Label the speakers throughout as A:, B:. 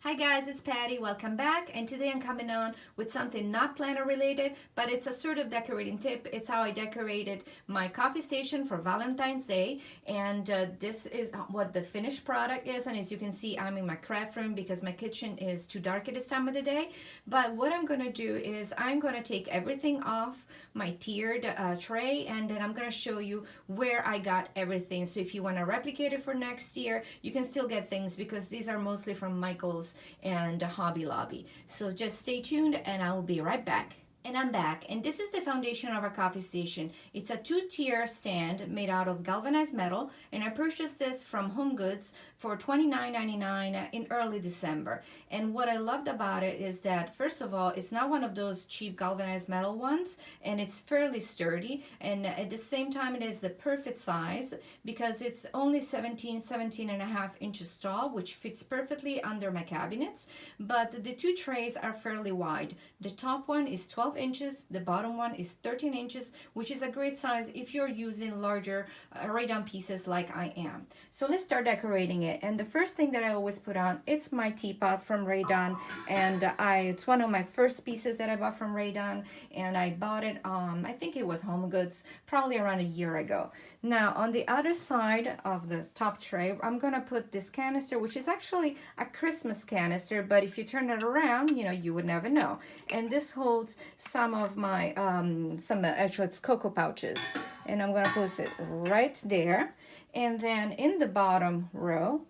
A: Hi guys, it's Patty. Welcome back. And today I'm coming on with something not planner related, but it's a sort of decorating tip. It's how I decorated my coffee station for Valentine's Day. And this is what the finished product is. And as you can see, I'm in my craft room because my kitchen is too dark at this time of the day. But what I'm going to do is I'm going to take everything off my tiered tray, and then I'm going to show you where I got everything. So if you want to replicate it for next year, you can still get things because these are mostly from Michael's and Hobby Lobby. So just stay tuned and I will be right back. And I'm back, and this is the foundation of our coffee station. It's a two-tier stand made out of galvanized metal, and I purchased this from Homegoods for $29.99 in early December. And what I loved about it is that, first of all, it's not one of those cheap galvanized metal ones, and it's fairly sturdy, and at the same time it is the perfect size because it's only 17 and a half inches tall, which fits perfectly under my cabinets. But the two trays are fairly wide. The top one is 12 inches, the bottom one is 13 inches, which is a great size if you're using larger Rae Dunn pieces like I am. So let's start decorating it. And the first thing that I always put on, it's my teapot from Rae Dunn, and it's one of my first pieces that I bought from Rae Dunn, and I bought it I think it was Homegoods probably around a year ago. Now on the other side of the top tray, I'm gonna put this canister, which is actually a Christmas canister, but if you turn it around, you know, you would never know. And this holds some of my actually it's cocoa pouches, and I'm gonna place it right there. And then in the bottom row,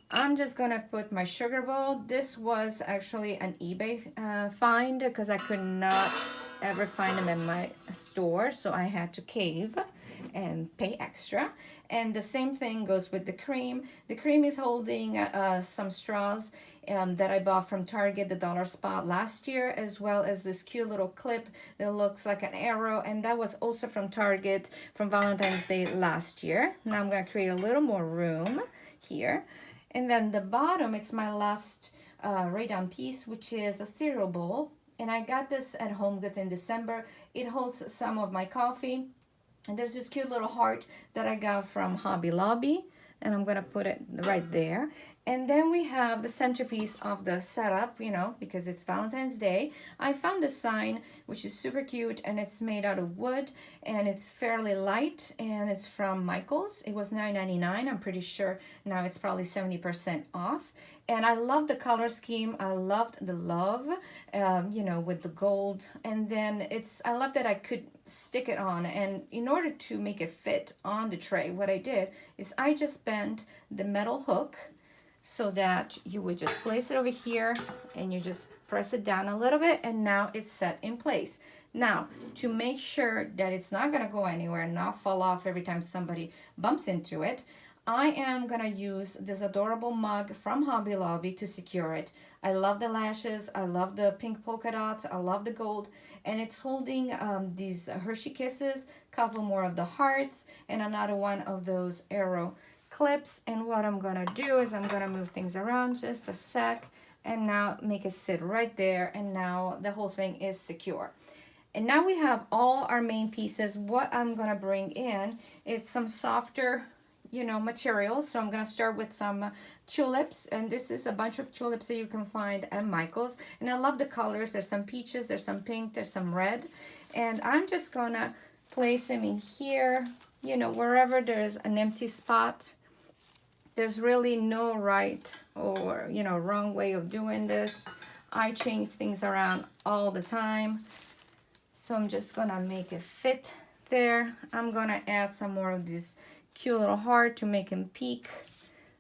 A: I'm just gonna put my sugar bowl. This was actually an eBay find because I could not ever find them in my store, so I had to cave and pay extra. And the same thing goes with the cream. The cream is holding some straws that I bought from Target, the dollar spot last year, as well as this cute little clip that looks like an arrow, and that was also from Target from Valentine's Day last year. Now I'm going to create a little more room here. And then the bottom, it's my last Rae Dunn piece, which is a cereal bowl, and I got this at Homegoods in December. It holds some of my coffee, and there's this cute little heart that I got from Hobby Lobby, and I'm gonna put it right there. And then we have the centerpiece of the setup, you know, because it's Valentine's Day. I found this sign, which is super cute, and it's made out of wood, and it's fairly light, and it's from Michael's. It was $9.99. I'm pretty sure now it's probably 70% off. And I love the color scheme. I loved the love, you know, with the gold. And then I love that I could stick it on. And in order to make it fit on the tray, what I did is I just bent the metal hook so that you would just place it over here and you just press it down a little bit, and now it's set in place. Now, to make sure that it's not gonna go anywhere and not fall off every time somebody bumps into it, I am gonna use this adorable mug from Hobby Lobby to secure it. I love the lashes, I love the pink polka dots, I love the gold, and it's holding these Hershey Kisses, a couple more of the hearts, and another one of those arrow clips. And what I'm gonna do is I'm gonna move things around just a sec, and now make it sit right there, and now the whole thing is secure. And now we have all our main pieces. What I'm gonna bring in, it's some softer, you know, materials. So I'm gonna start with some tulips, and this is a bunch of tulips that you can find at Michael's, and I love the colors. There's some peaches, there's some pink, there's some red, and I'm just gonna place them in here, you know, wherever there's an empty spot. There's really no right or, you know, wrong way of doing this. I change things around all the time, so I'm just gonna make it fit there. I'm gonna add some more of this cute little heart to make him peek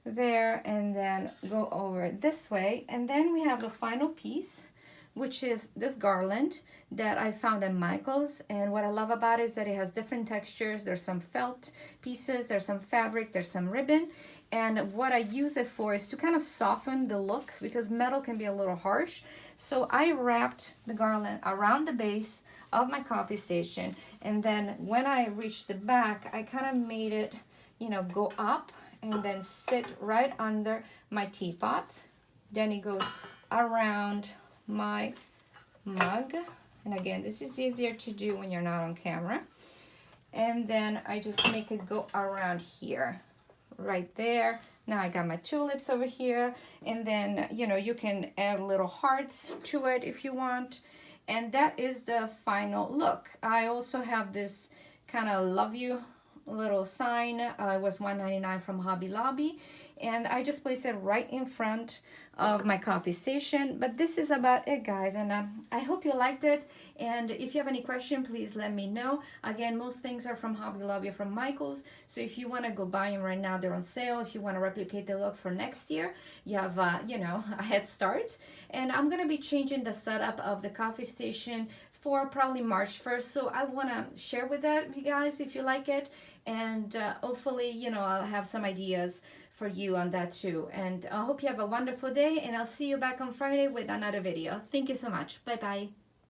A: there, and then go over this way. And then we have the final piece, which is this garland that I found at Michael's. And what I love about it is that it has different textures. There's some felt pieces, there's some fabric, there's some ribbon. And what I use it for is to kind of soften the look, because metal can be a little harsh. So I wrapped the garland around the base of my coffee station, and then when I reached the back, I kind of made it, you know, go up and then sit right under my teapot. Then it goes around my mug, and again, this is easier to do when you're not on camera. And then I just make it go around here, right there. Now I got my tulips over here, and then, you know, you can add little hearts to it if you want. And that is the final look. I also have this kind of love you little sign. It was $1.99 from Hobby Lobby, and I just placed it right in front of my coffee station. But this is about it, guys, and I hope you liked it. And if you have any question, please let me know. Again, most things are from Hobby Lobby or from Michael's, so if you want to go buy them right now, they're on sale. If you want to replicate the look for next year, you have you know, a head start. And I'm gonna be changing the setup of the coffee station for probably March 1st, so I want to share with that you guys if you like it. And hopefully, you know, I'll have some ideas for you on that too. And I hope you have a wonderful day, and I'll see you back on Friday with another video. Thank you so much. Bye bye.